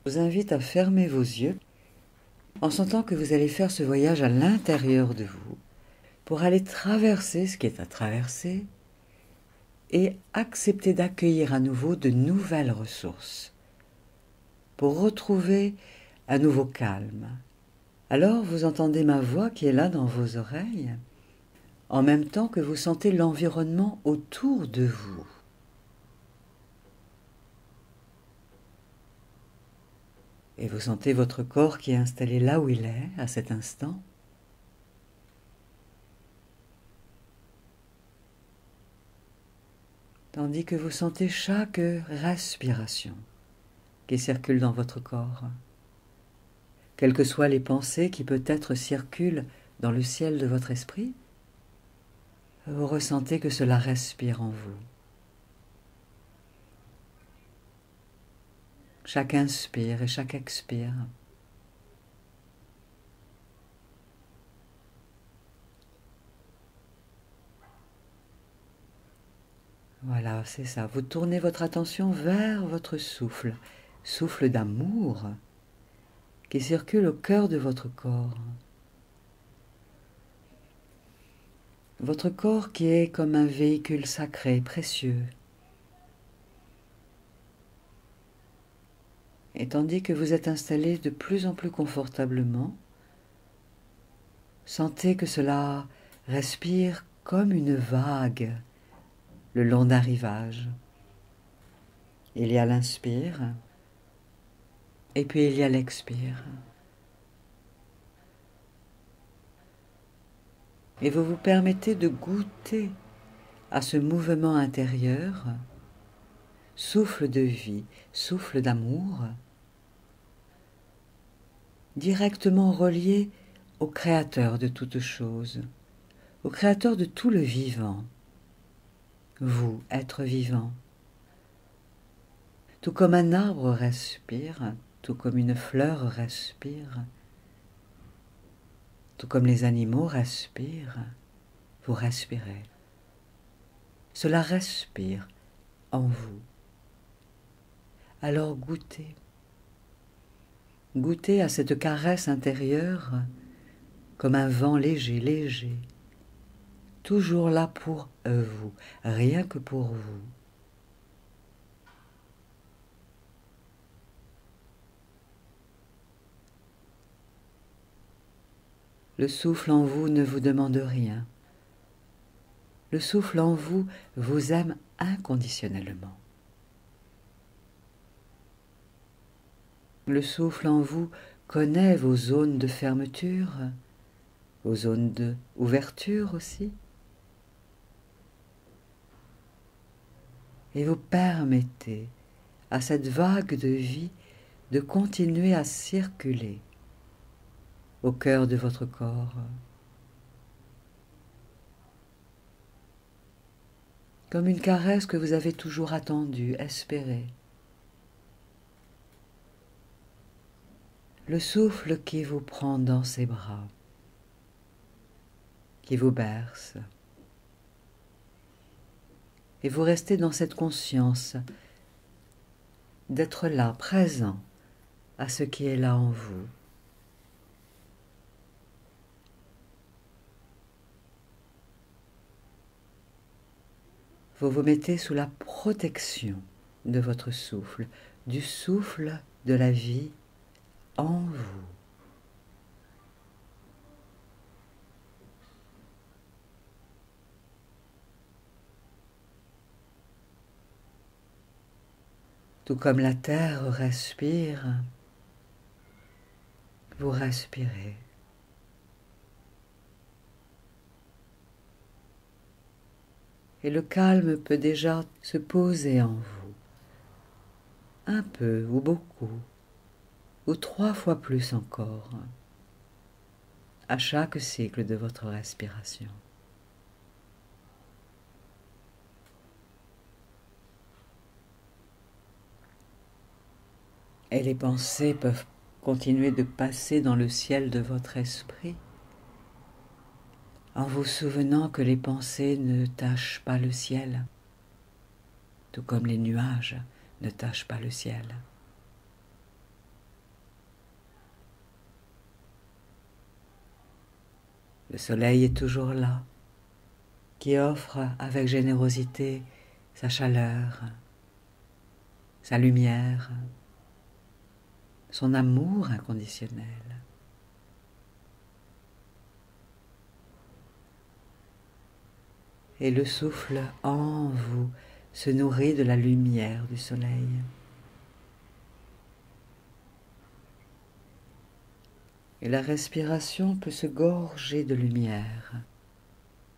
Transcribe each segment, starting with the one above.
Je vous invite à fermer vos yeux en sentant que vous allez faire ce voyage à l'intérieur de vous pour aller traverser ce qui est à traverser et accepter d'accueillir à nouveau de nouvelles ressources pour retrouver un nouveau calme. Alors vous entendez ma voix qui est là dans vos oreilles en même temps que vous sentez l'environnement autour de vous. Et vous sentez votre corps qui est installé là où il est à cet instant. Tandis que vous sentez chaque respiration qui circule dans votre corps. Quelles que soient les pensées qui peut-être circulent dans le ciel de votre esprit, vous ressentez que cela respire en vous. Chaque inspire et chaque expire. Voilà, c'est ça. Vous tournez votre attention vers votre souffle, souffle d'amour qui circule au cœur de votre corps. Votre corps qui est comme un véhicule sacré, précieux. Et tandis que vous êtes installé de plus en plus confortablement, sentez que cela respire comme une vague le long d'un rivage. Il y a l'inspire, et puis il y a l'expire. Et vous vous permettez de goûter à ce mouvement intérieur, souffle de vie, souffle d'amour, directement relié au Créateur de toutes choses, au Créateur de tout le vivant, vous, être vivant. Tout comme un arbre respire, tout comme une fleur respire, tout comme les animaux respirent, vous respirez. Cela respire en vous. Alors goûtez. Goûtez à cette caresse intérieure comme un vent léger, léger, toujours là pour vous, rien que pour vous. Le souffle en vous ne vous demande rien. Le souffle en vous vous aime inconditionnellement. Le souffle en vous connaît vos zones de fermeture, vos zones d'ouverture aussi. Et vous permettez à cette vague de vie de continuer à circuler au cœur de votre corps. Comme une caresse que vous avez toujours attendue, espérée. Le souffle qui vous prend dans ses bras, qui vous berce. Et vous restez dans cette conscience d'être là, présent à ce qui est là en vous. Vous vous mettez sous la protection de votre souffle, du souffle de la vie en vous. Tout comme la terre respire, vous respirez. Et le calme peut déjà se poser en vous, un peu ou beaucoup, ou 3 fois plus encore, à chaque cycle de votre respiration. Et les pensées peuvent continuer de passer dans le ciel de votre esprit, en vous souvenant que les pensées ne tachent pas le ciel, tout comme les nuages ne tachent pas le ciel. Le soleil est toujours là, qui offre avec générosité sa chaleur, sa lumière, son amour inconditionnel. Et le souffle en vous se nourrit de la lumière du soleil. Et la respiration peut se gorger de lumière,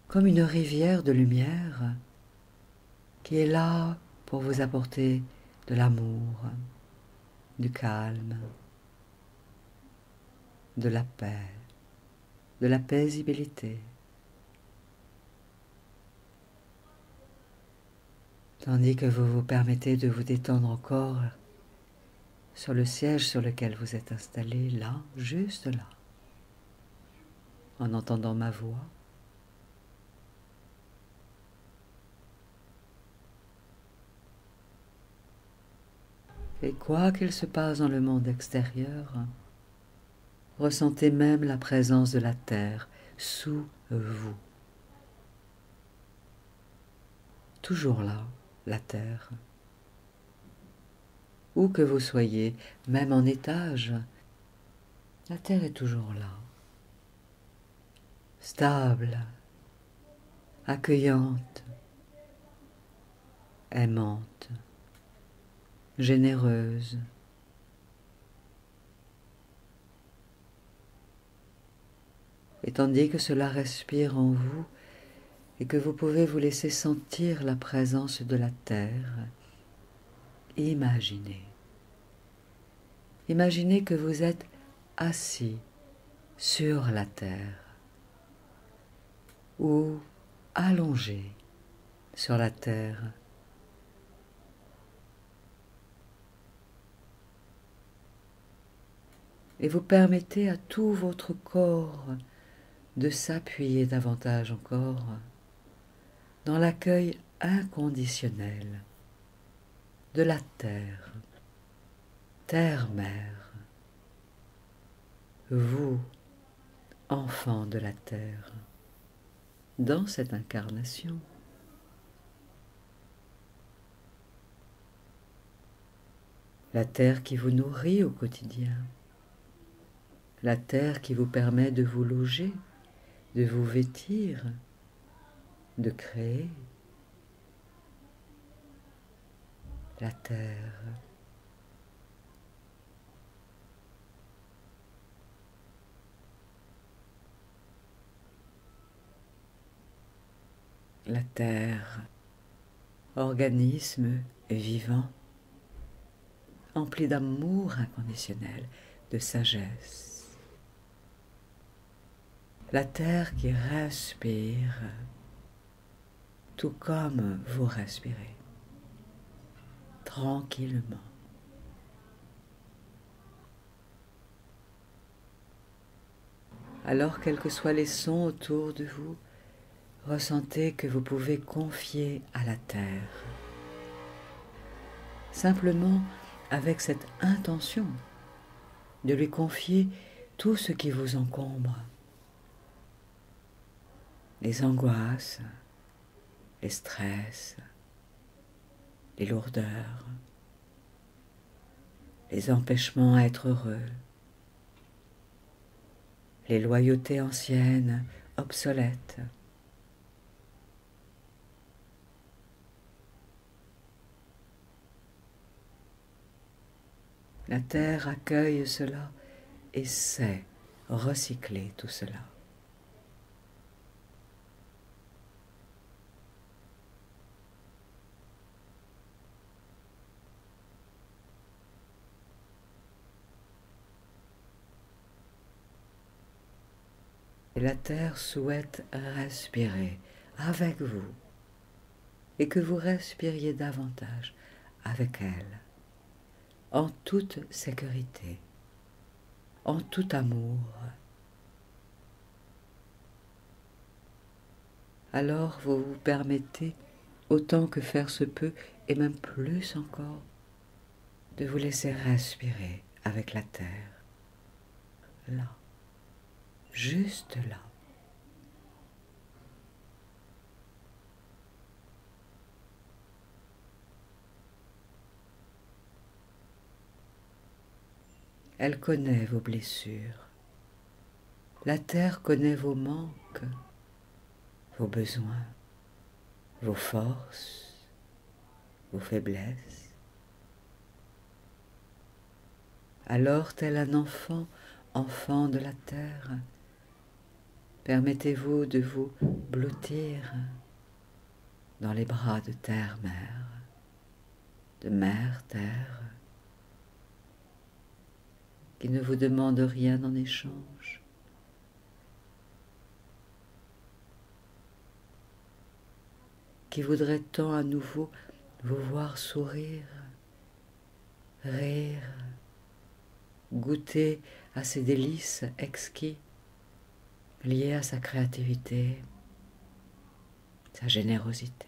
comme une rivière de lumière qui est là pour vous apporter de l'amour, du calme, de la paix, de la paisibilité. Tandis que vous vous permettez de vous détendre encore sur le siège sur lequel vous êtes installé, là, juste là, en entendant ma voix. Et quoi qu'il se passe dans le monde extérieur, ressentez même la présence de la terre sous vous. Toujours là, la terre. Où que vous soyez, même en étage, la terre est toujours là. Stable, accueillante, aimante, généreuse. Et tandis que cela respire en vous et que vous pouvez vous laisser sentir la présence de la terre, imaginez. Imaginez que vous êtes assis sur la terre ou allongé sur la terre. Et vous permettez à tout votre corps de s'appuyer davantage encore dans l'accueil inconditionnel de la terre, terre-mère, vous, enfant de la terre, dans cette incarnation. La terre qui vous nourrit au quotidien, la terre qui vous permet de vous loger, de vous vêtir, de créer. La terre. La terre, organisme vivant, empli d'amour inconditionnel, de sagesse. La terre qui respire, tout comme vous respirez, tranquillement. Alors, quels que soient les sons autour de vous, ressentez que vous pouvez confier à la terre. Simplement avec cette intention de lui confier tout ce qui vous encombre. Les angoisses, les stress, les lourdeurs, les empêchements à être heureux, les loyautés anciennes, obsolètes. La terre accueille cela et sait recycler tout cela. Et la terre souhaite respirer avec vous et que vous respiriez davantage avec elle, en toute sécurité, en tout amour. Alors vous vous permettez, autant que faire se peut, et même plus encore, de vous laisser respirer avec la terre, là, juste là, Elle connaît vos blessures. La terre connaît vos manques, vos besoins, vos forces, vos faiblesses. Alors, tel un enfant, enfant de la terre, permettez-vous de vous blottir dans les bras de terre-mère, de mère-terre, qui ne vous demande rien en échange. Qui voudrait tant à nouveau vous voir sourire, rire, goûter à ces délices exquis liés à sa créativité, sa générosité.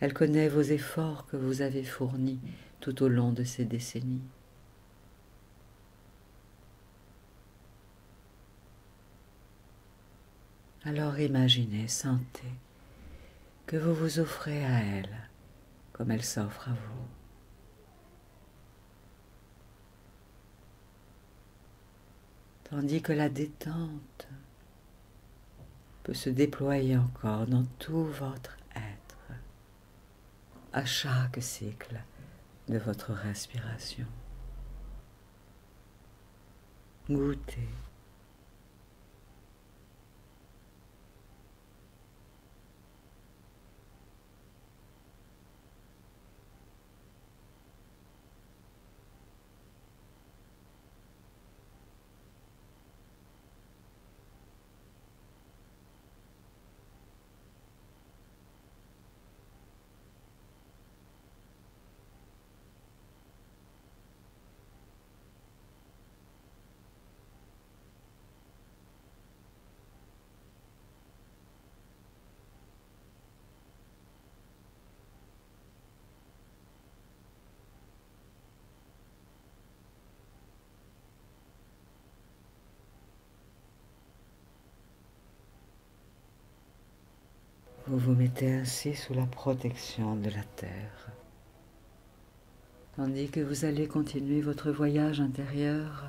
Elle connaît vos efforts que vous avez fournis tout au long de ces décennies. Alors imaginez, sentez que vous vous offrez à elle comme elle s'offre à vous. Tandis que la détente peut se déployer encore dans tout votre être, à chaque cycle de votre respiration. Goûtez. Vous vous mettez ainsi sous la protection de la terre, tandis que vous allez continuer votre voyage intérieur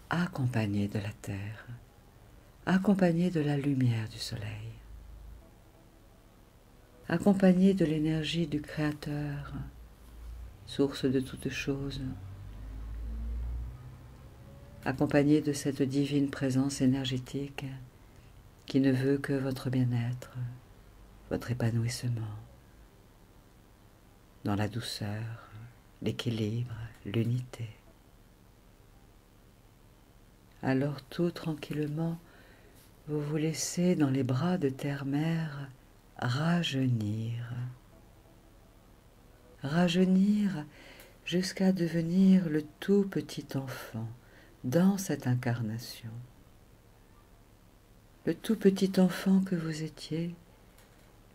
accompagné de la terre, accompagné de la lumière du soleil, accompagné de l'énergie du Créateur, source de toutes choses, accompagné de cette divine présence énergétique qui ne veut que votre bien-être, votre épanouissement, dans la douceur, l'équilibre, l'unité. Alors tout tranquillement, vous vous laissez dans les bras de Terre-Mère rajeunir, rajeunir jusqu'à devenir le tout petit enfant dans cette incarnation. Le tout petit enfant que vous étiez,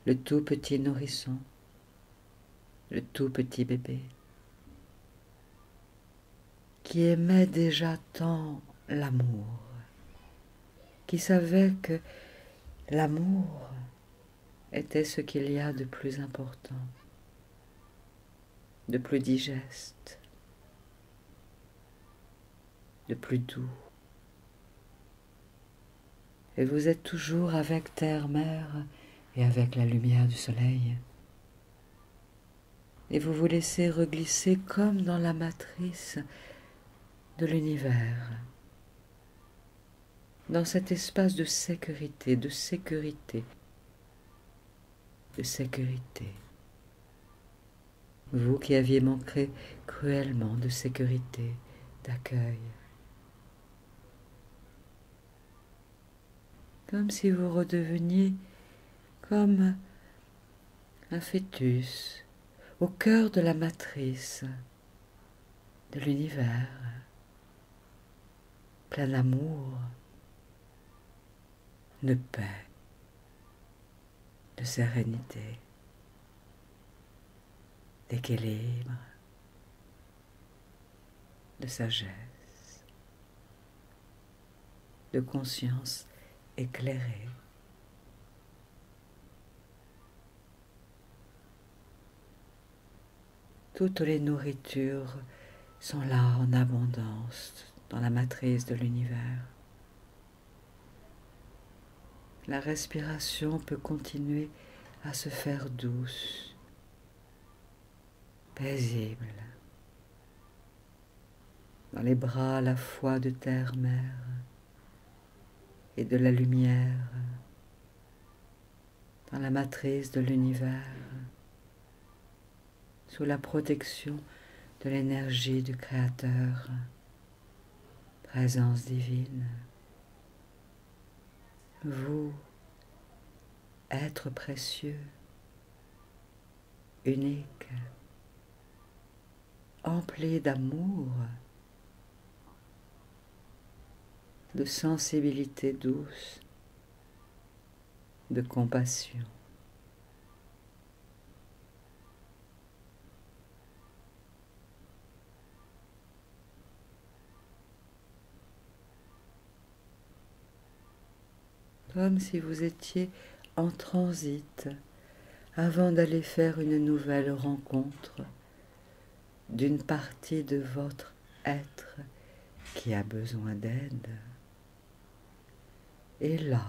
le tout petit nourrisson, le tout petit bébé, qui aimait déjà tant l'amour, qui savait que l'amour était ce qu'il y a de plus important, de plus digeste, de plus doux. Et vous êtes toujours avec Terre-Mère et avec la lumière du soleil. Et vous vous laissez reglisser comme dans la matrice de l'univers, dans cet espace de sécurité, de sécurité, de sécurité. Vous qui aviez manqué cruellement de sécurité, d'accueil. Comme si vous redeveniez comme un fœtus au cœur de la matrice de l'univers, plein d'amour, de paix, de sérénité, d'équilibre, de sagesse, de conscience éclairée. toutes les nourritures sont là en abondance dans la matrice de l'univers. La respiration peut continuer à se faire douce, paisible, dans les bras à la fois de terre-mère et de la lumière, dans la matrice de l'univers, sous la protection de l'énergie du Créateur, présence divine. Vous, être précieux, unique, empli d'amour, de sensibilité douce, de compassion. Comme si vous étiez en transit avant d'aller faire une nouvelle rencontre d'une partie de votre être qui a besoin d'aide. Et là,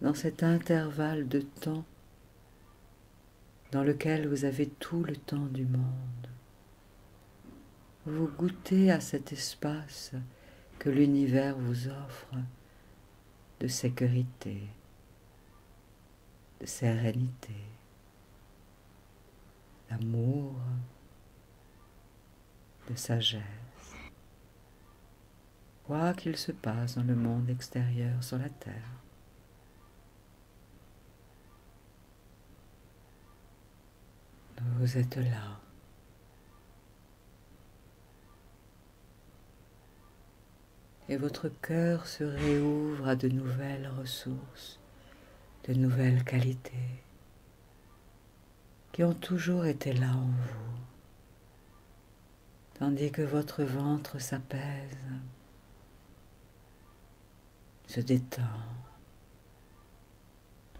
dans cet intervalle de temps dans lequel vous avez tout le temps du monde, vous goûtez à cet espace que l'univers vous offre de sécurité, de sérénité, d'amour, de sagesse. Quoi qu'il se passe dans le monde extérieur sur la terre, vous êtes là. Et votre cœur se réouvre à de nouvelles ressources, de nouvelles qualités qui ont toujours été là en vous, tandis que votre ventre s'apaise, se détend,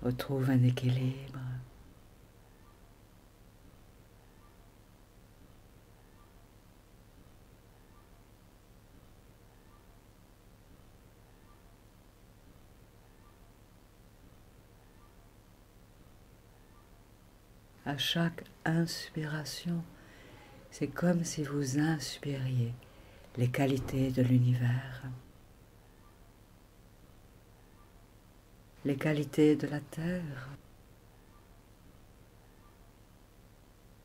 retrouve un équilibre. À chaque inspiration, c'est comme si vous inspiriez les qualités de l'univers, les qualités de la terre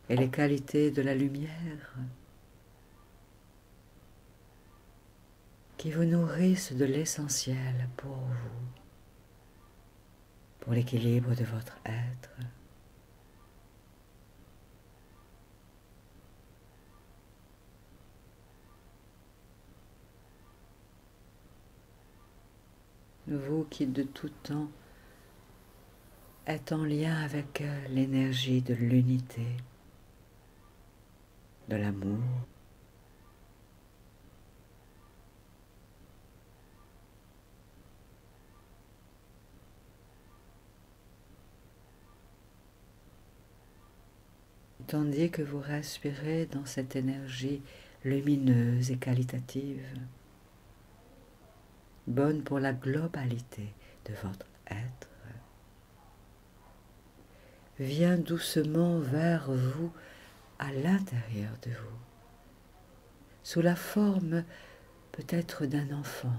et les qualités de la lumière qui vous nourrissent de l'essentiel pour vous, pour l'équilibre de votre être. Vous qui de tout temps êtes en lien avec l'énergie de l'unité, de l'amour, tandis que vous respirez dans cette énergie lumineuse et qualitative, bonne pour la globalité de votre être, vient doucement vers vous à l'intérieur de vous, sous la forme peut-être d'un enfant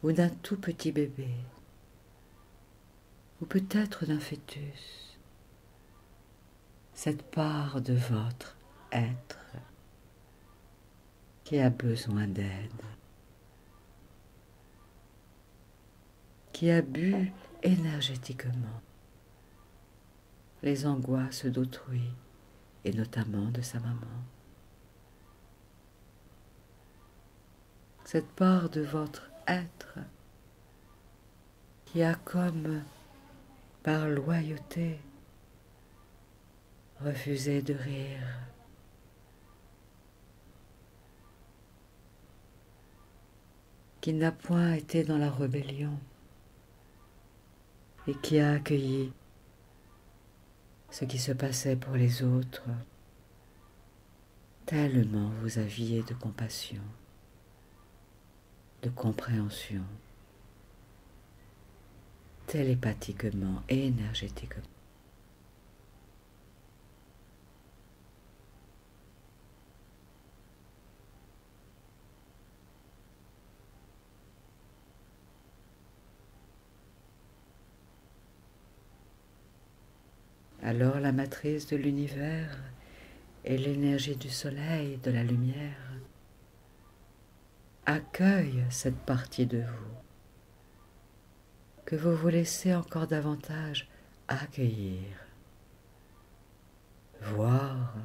ou d'un tout petit bébé, ou peut-être d'un fœtus, cette part de votre être qui a besoin d'aide, qui a bu énergétiquement les angoisses d'autrui et notamment de sa maman. Cette part de votre être qui a comme par loyauté refusé de rire, qui n'a point été dans la rébellion et qui a accueilli ce qui se passait pour les autres, tellement vous aviez de compassion, de compréhension, télépathiquement et énergétiquement. Alors la matrice de l'univers et l'énergie du soleil, de la lumière, accueillent cette partie de vous que vous vous laissez encore davantage accueillir, voir,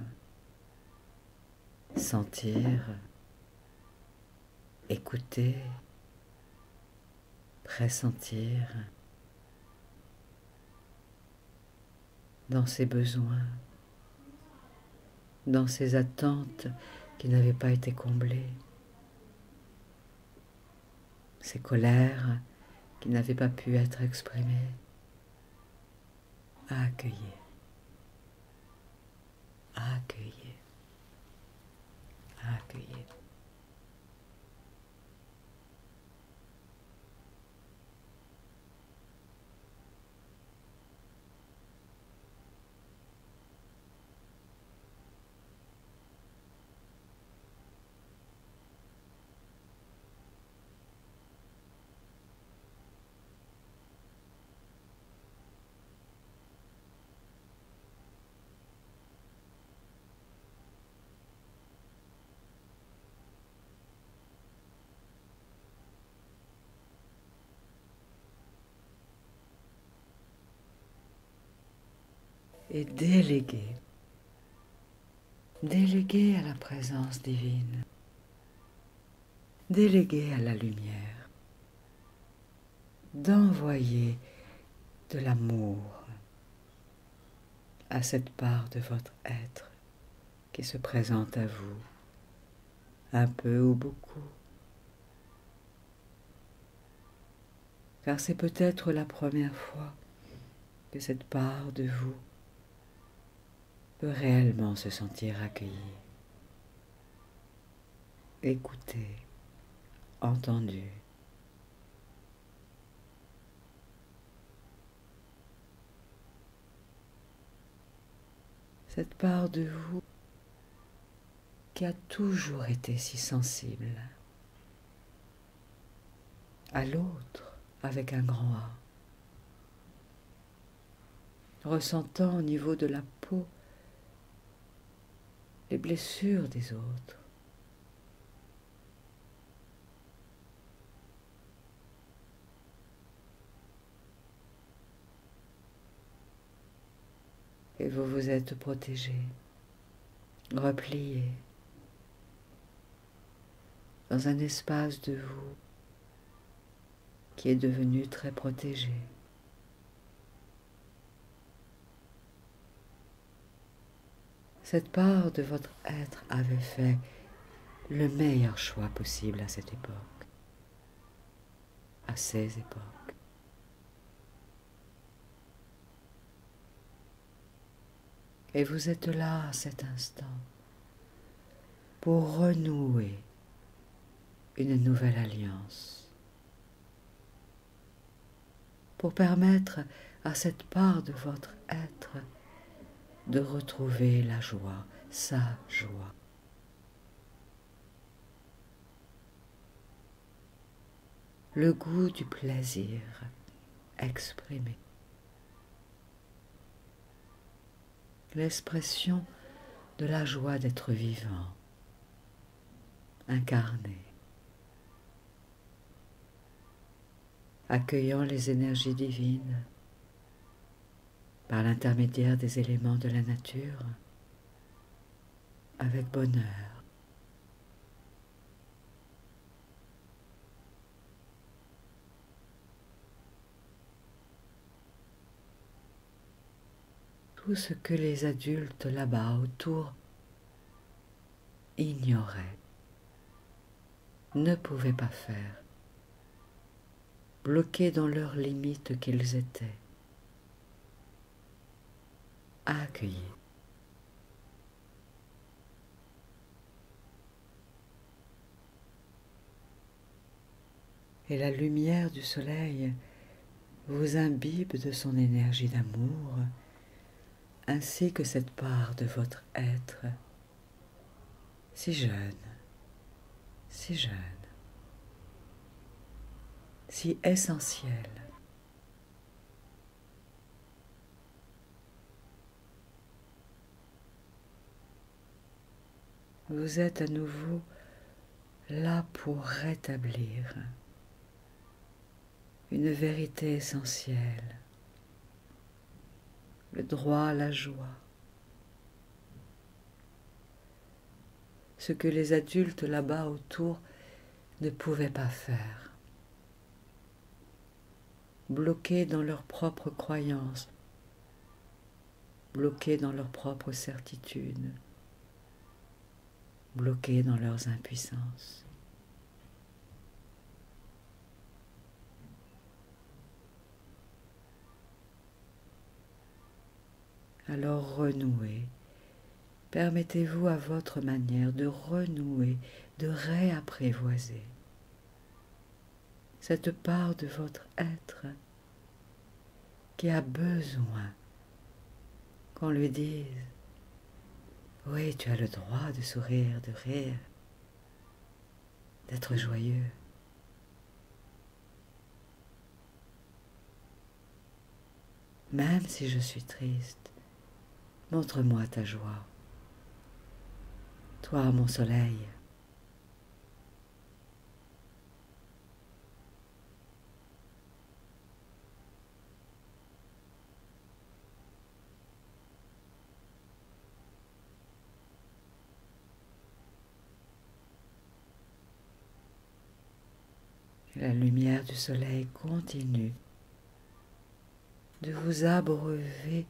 sentir, écouter, pressentir dans ses besoins, dans ses attentes qui n'avaient pas été comblées, ses colères qui n'avaient pas pu être exprimées, à accueillir, à accueillir, à accueillir. Et déléguer à la présence divine, déléguer à la lumière, d'envoyer de l'amour à cette part de votre être qui se présente à vous, un peu ou beaucoup. Car c'est peut-être la première fois que cette part de vous peut réellement se sentir accueillie, écoutée, entendue. Cette part de vous qui a toujours été si sensible à l'autre avec un grand A, ressentant au niveau de la peau les blessures des autres. Et vous vous êtes protégé, replié dans un espace de vous qui est devenu très protégé. Cette part de votre être avait fait le meilleur choix possible à cette époque, à ces époques. Et vous êtes là à cet instant pour renouer une nouvelle alliance, pour permettre à cette part de votre être de retrouver la joie, sa joie. Le goût du plaisir exprimé. L'expression de la joie d'être vivant, incarné, accueillant les énergies divines par l'intermédiaire des éléments de la nature, avec bonheur. Tout ce que les adultes là-bas autour ignoraient, ne pouvaient pas faire, bloqués dans leurs limites qu'ils étaient. accueillez. Et la lumière du soleil vous imbibe de son énergie d'amour, ainsi que cette part de votre être, si jeune, si essentielle. Vous êtes à nouveau là pour rétablir une vérité essentielle, le droit à la joie, ce que les adultes là-bas autour ne pouvaient pas faire, bloqués dans leurs propres croyances, bloqués dans leurs propres certitudes, bloqués dans leurs impuissances. Alors renouez, permettez-vous à votre manière de renouer, de réapprivoiser cette part de votre être qui a besoin qu'on lui dise « Oui, tu as le droit de sourire, de rire, d'être joyeux. » Même si je suis triste, montre-moi ta joie. Toi, mon soleil. La lumière du soleil continue de vous abreuver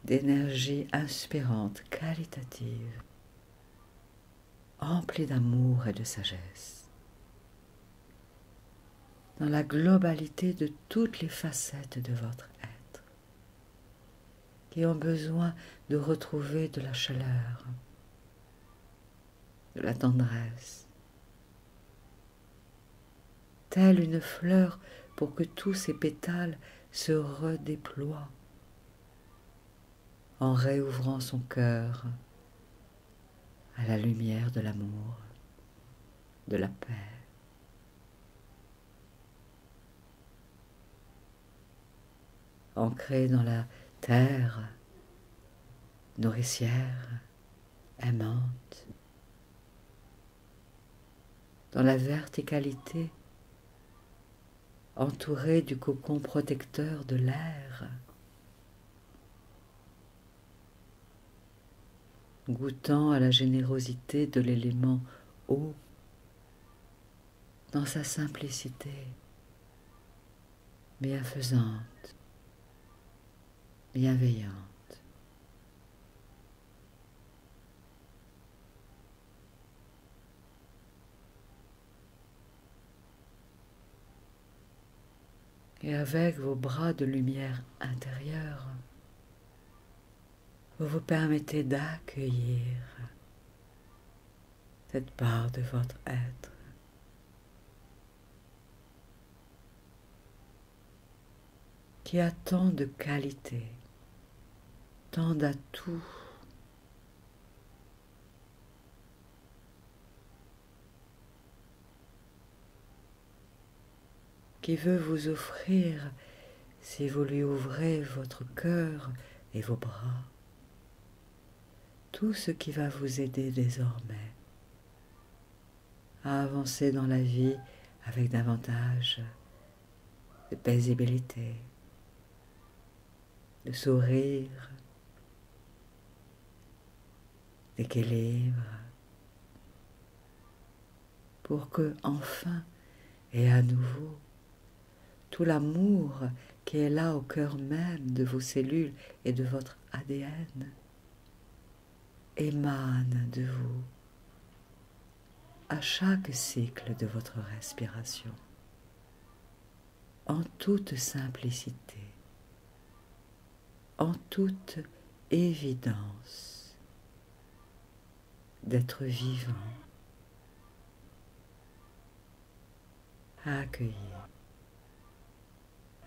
d'énergie inspirante, qualitative, emplie d'amour et de sagesse, dans la globalité de toutes les facettes de votre être, qui ont besoin de retrouver de la chaleur, de la tendresse, telle une fleur pour que tous ses pétales se redéploient en réouvrant son cœur à la lumière de l'amour, de la paix. Ancré dans la terre nourricière, aimante, dans la verticalité, entouré du cocon protecteur de l'air, goûtant à la générosité de l'élément eau, dans sa simplicité bienfaisante, bienveillante. Et avec vos bras de lumière intérieure, vous vous permettez d'accueillir cette part de votre être qui a tant de qualités, tant d'atouts, qui veut vous offrir, si vous lui ouvrez votre cœur et vos bras, tout ce qui va vous aider désormais à avancer dans la vie avec davantage de paisibilité, de sourire, d'équilibre, pour que enfin et à nouveau tout l'amour qui est là au cœur même de vos cellules et de votre ADN émane de vous à chaque cycle de votre respiration, en toute simplicité, en toute évidence d'être vivant, à accueillir.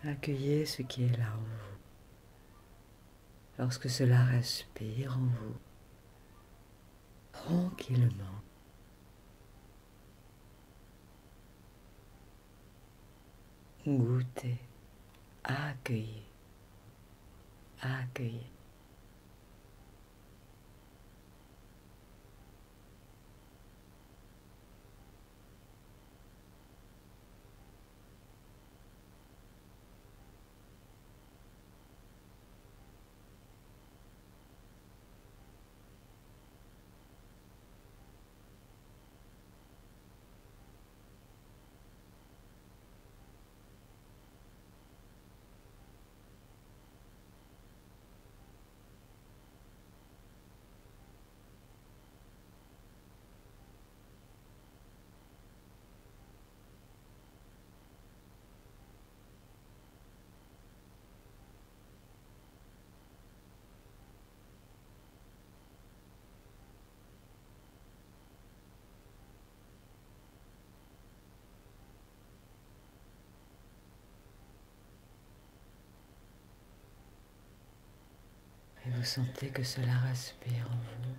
Accueillez ce qui est là en vous. Lorsque cela respire en vous, tranquillement, goûtez, accueillez, accueillez. Et vous sentez que cela respire en vous.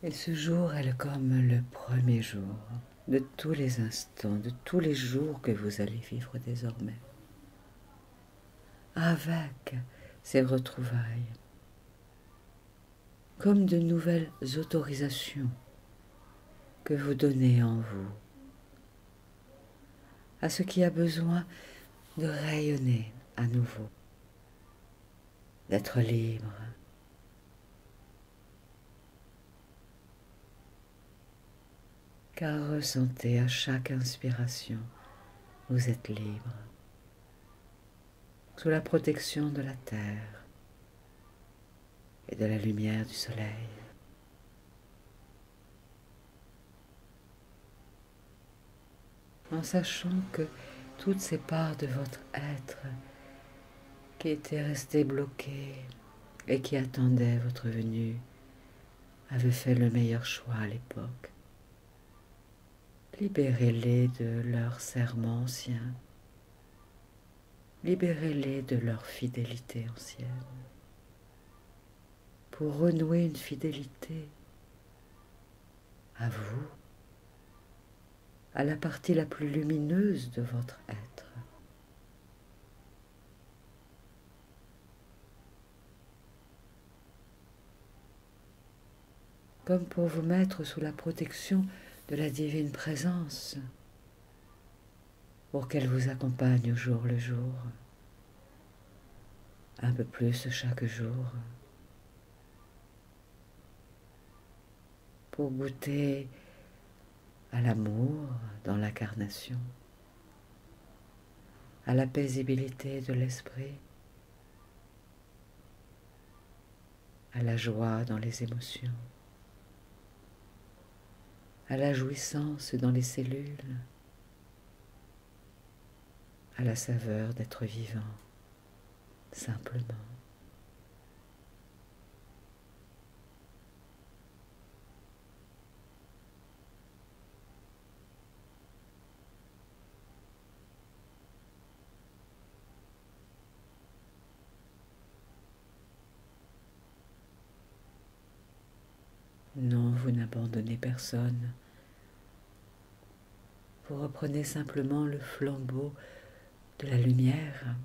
Et ce jour est comme le premier jour de tous les instants, de tous les jours que vous allez vivre désormais. Avec ces retrouvailles, comme de nouvelles autorisations que vous donnez en vous à ce qui a besoin de rayonner à nouveau, d'être libre. Car ressentez à chaque inspiration, vous êtes libre, sous la protection de la terre et de la lumière du soleil. En sachant que toutes ces parts de votre être qui étaient restées bloquées et qui attendaient votre venue avaient fait le meilleur choix à l'époque. Libérez-les de leurs serments anciens. Libérez-les de leur fidélité ancienne. Pour renouer une fidélité à vous, à la partie la plus lumineuse de votre être. Comme pour vous mettre sous la protection de la divine présence, pour qu'elle vous accompagne au jour le jour, un peu plus chaque jour, pour goûter à l'amour dans l'incarnation, à la paisibilité de l'esprit, à la joie dans les émotions, à la jouissance dans les cellules, à la saveur d'être vivant, simplement. Non, vous n'abandonnez personne. Vous reprenez simplement le flambeau de la lumière,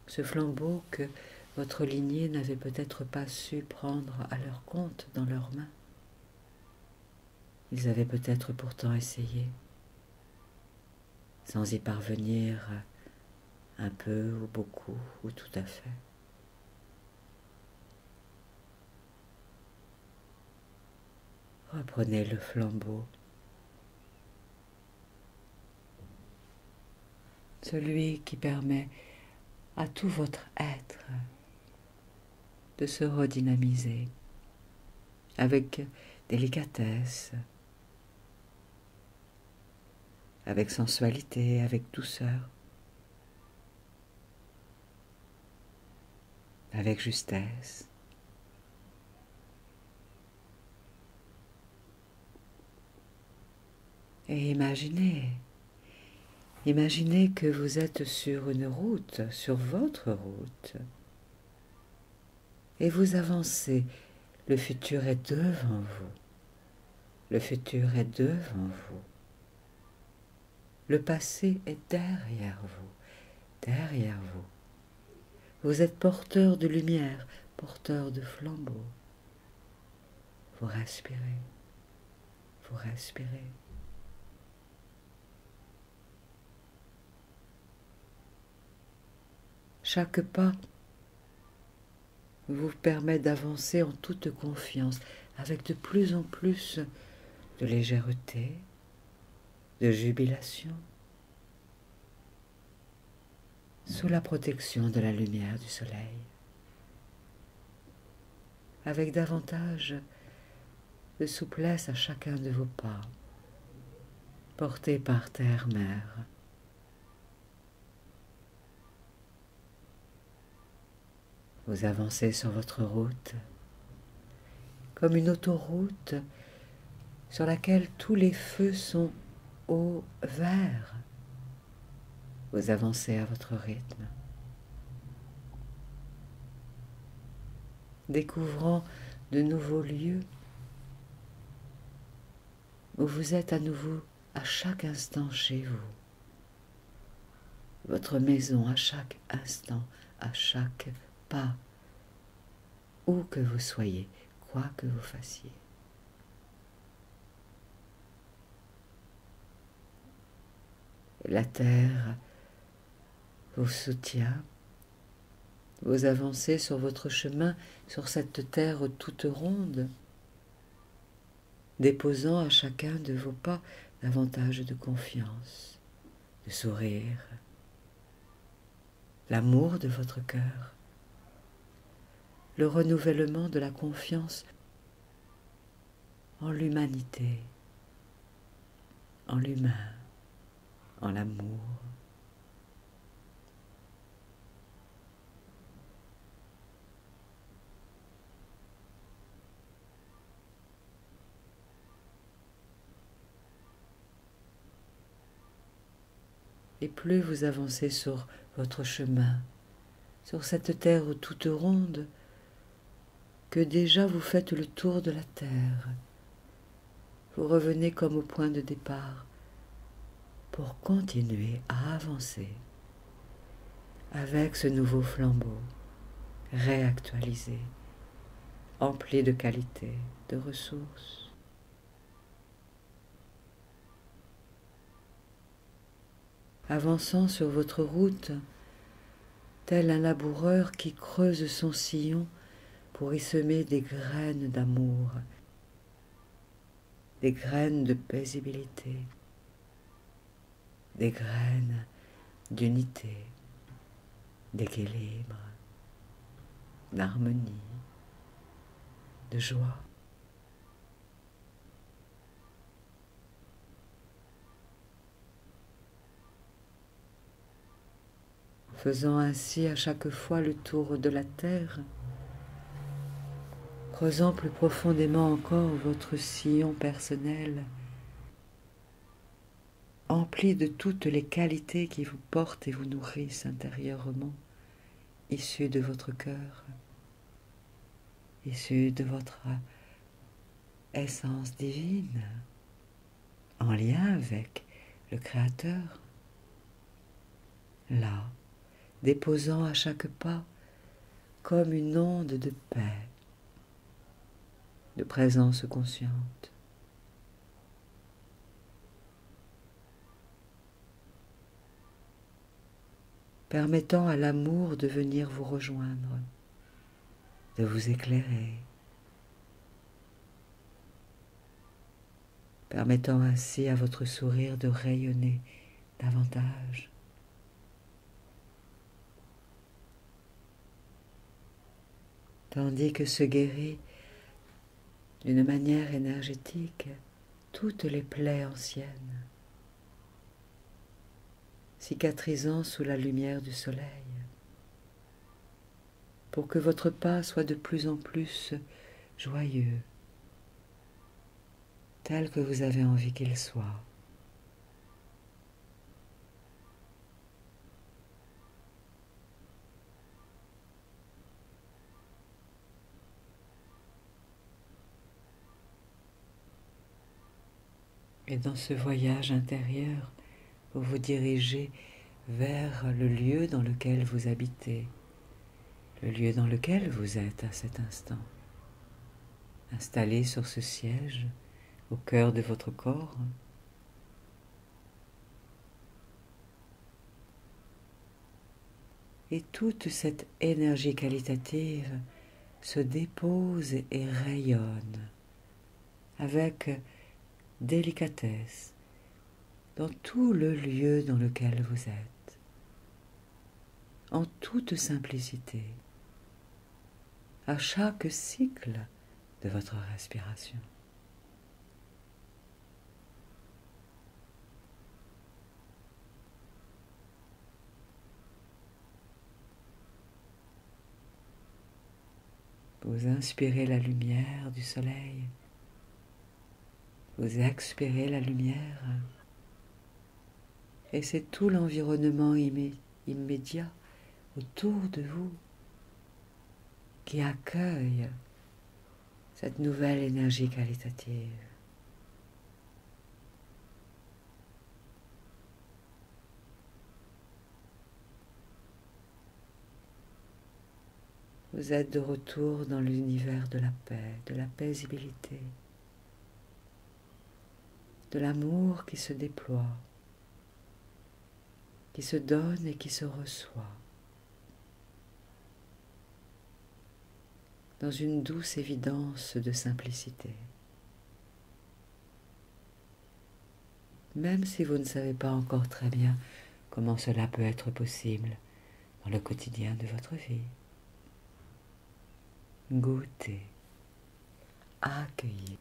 ce flambeau que votre lignée n'avait peut-être pas su prendre à leur compte dans leurs mains. Ils avaient peut-être pourtant essayé, sans y parvenir un peu ou beaucoup ou tout à fait. Reprenez le flambeau, celui qui permet à tout votre être de se redynamiser avec délicatesse, avec sensualité, avec douceur. avec justesse. Et imaginez que vous êtes sur une route, sur votre route, et vous avancez. Le futur est devant vous. Le futur est devant vous. Le passé est derrière vous, derrière vous. Vous êtes porteur de lumière, porteur de flambeau. Vous respirez, vous respirez. Chaque pas vous permet d'avancer en toute confiance, avec de plus en plus de légèreté, de jubilation, sous la protection de la lumière du soleil, avec davantage de souplesse à chacun de vos pas, portés par terre-mer. Vous avancez sur votre route, comme une autoroute sur laquelle tous les feux sont au vert. Vous avancez à votre rythme, découvrant de nouveaux lieux où vous êtes à nouveau à chaque instant chez vous. Votre maison à chaque instant, à chaque pas, où que vous soyez, quoi que vous fassiez. La terre vous soutient, vous avancez sur votre chemin, sur cette terre toute ronde, déposant à chacun de vos pas davantage de confiance, de sourire, l'amour de votre cœur, le renouvellement de la confiance en l'humanité, en l'humain, en l'amour. Et plus vous avancez sur votre chemin, sur cette terre toute ronde, que déjà vous faites le tour de la terre. Vous revenez comme au point de départ pour continuer à avancer avec ce nouveau flambeau réactualisé, empli de qualité, de ressources. Avançant sur votre route, tel un laboureur qui creuse son sillon pour y semer des graines d'amour, des graines de paisibilité, des graines d'unité, d'équilibre, d'harmonie, de joie. Faisant ainsi à chaque fois le tour de la terre, creusant plus profondément encore votre sillon personnel, empli de toutes les qualités qui vous portent et vous nourrissent intérieurement, issues de votre cœur, issues de votre essence divine, en lien avec le Créateur. Là, déposant à chaque pas comme une onde de paix, de présence consciente. Permettant à l'amour de venir vous rejoindre, de vous éclairer, permettant ainsi à votre sourire de rayonner davantage. Tandis que se guérit d'une manière énergétique toutes les plaies anciennes, cicatrisant sous la lumière du soleil, pour que votre pas soit de plus en plus joyeux, tel que vous avez envie qu'il soit. Et dans ce voyage intérieur, vous vous dirigez vers le lieu dans lequel vous habitez, le lieu dans lequel vous êtes à cet instant, installé sur ce siège, au cœur de votre corps. Et toute cette énergie qualitative se dépose et rayonne avec délicatesse dans tout le lieu dans lequel vous êtes, en toute simplicité, à chaque cycle de votre respiration. Vous inspirez la lumière du soleil, vous expirez la lumière, et c'est tout l'environnement immédiat autour de vous qui accueille cette nouvelle énergie qualitative. Vous êtes de retour dans l'univers de la paix, de la paisibilité, de l'amour qui se déploie, qui se donne et qui se reçoit, dans une douce évidence de simplicité. Même si vous ne savez pas encore très bien comment cela peut être possible dans le quotidien de votre vie. Goûtez, accueillez.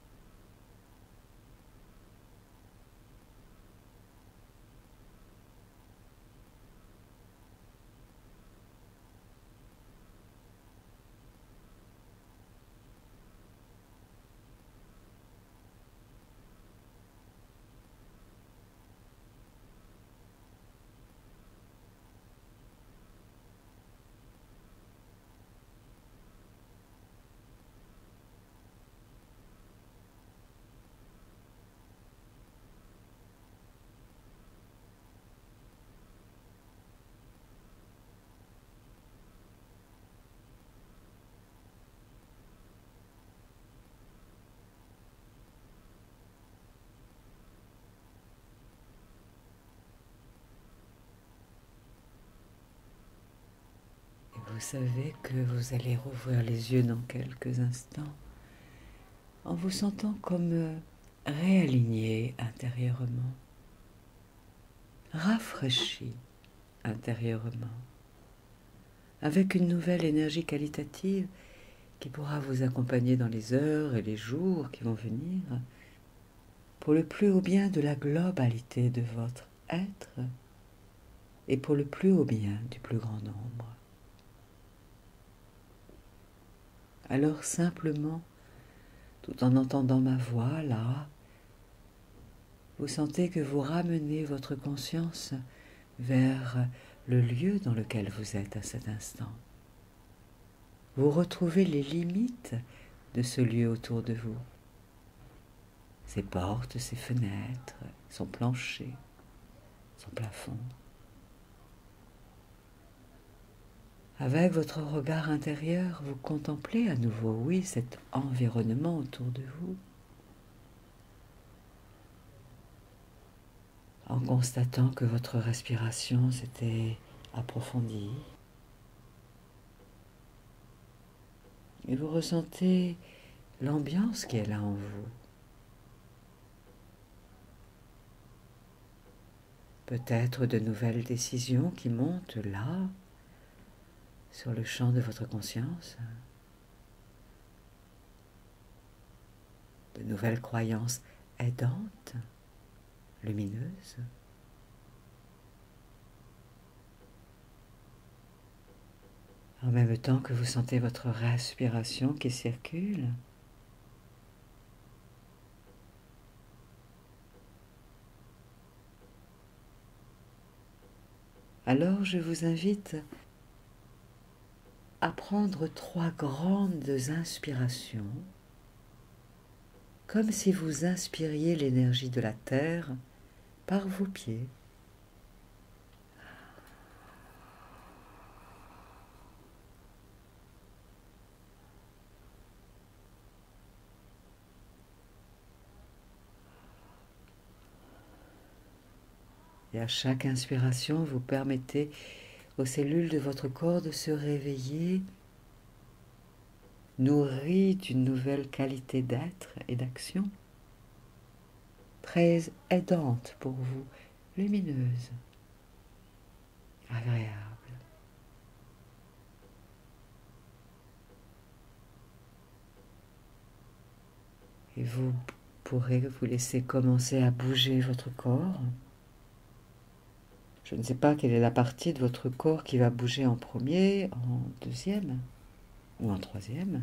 Vous savez que vous allez rouvrir les yeux dans quelques instants en vous sentant comme réaligné intérieurement, rafraîchi intérieurement, avec une nouvelle énergie qualitative qui pourra vous accompagner dans les heures et les jours qui vont venir, pour le plus haut bien de la globalité de votre être et pour le plus haut bien du plus grand nombre. Alors simplement, tout en entendant ma voix là, vous sentez que vous ramenez votre conscience vers le lieu dans lequel vous êtes à cet instant. Vous retrouvez les limites de ce lieu autour de vous. Ses portes, ses fenêtres, son plancher, son plafond. Avec votre regard intérieur, vous contemplez à nouveau, oui, cet environnement autour de vous, en constatant que votre respiration s'était approfondie. Et vous ressentez l'ambiance qui est là en vous. Peut-être de nouvelles décisions qui montent là, sur le champ de votre conscience. De nouvelles croyances aidantes, lumineuses. en même temps que vous sentez votre respiration qui circule. Alors je vous invite à prendre 3 grandes inspirations, comme si vous inspiriez l'énergie de la terre par vos pieds. Et à chaque inspiration, vous permettez aux cellules de votre corps de se réveiller, nourries d'une nouvelle qualité d'être et d'action, très aidante pour vous, lumineuse, agréable. Et vous pourrez vous laisser commencer à bouger votre corps. Je ne sais pas quelle est la partie de votre corps qui va bouger en premier, en deuxième ou en troisième.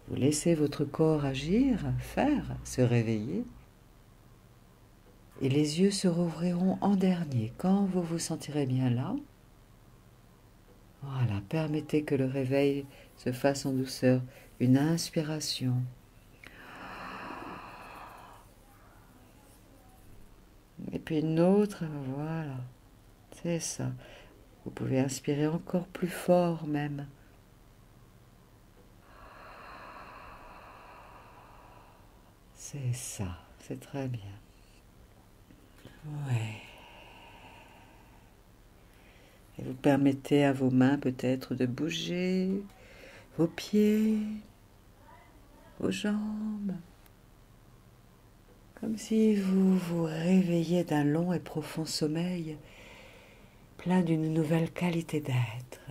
Vous laissez votre corps agir, faire, se réveiller. Et les yeux se rouvriront en dernier quand vous vous sentirez bien là. Voilà, permettez que le réveil se fasse en douceur. Une inspiration. Et puis une autre, voilà. C'est ça. Vous pouvez inspirer encore plus fort même. C'est ça, c'est très bien. Ouais. Et vous permettez à vos mains peut-être de bouger, vos pieds, vos jambes, comme si vous vous réveilliez d'un long et profond sommeil, plein d'une nouvelle qualité d'être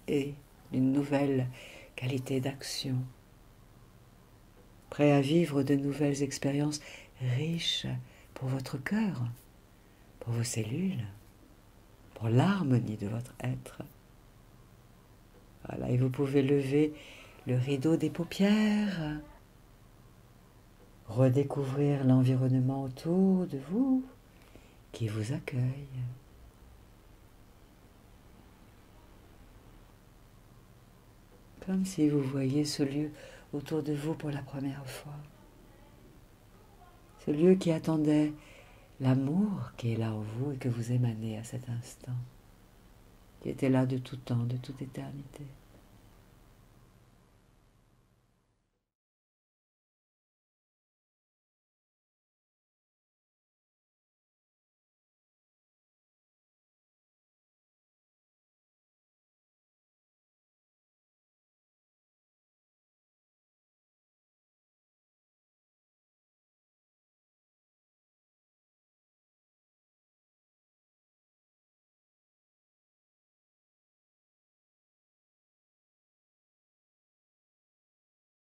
et d'une nouvelle qualité d'action, prêt à vivre de nouvelles expériences riches pour votre cœur, pour vos cellules, pour l'harmonie de votre être. Voilà, et vous pouvez lever le rideau des paupières, redécouvrir l'environnement autour de vous qui vous accueille. Comme si vous voyiez ce lieu autour de vous pour la première fois. Ce lieu qui attendait l'amour qui est là en vous et que vous émanez à cet instant, qui était là de tout temps, de toute éternité.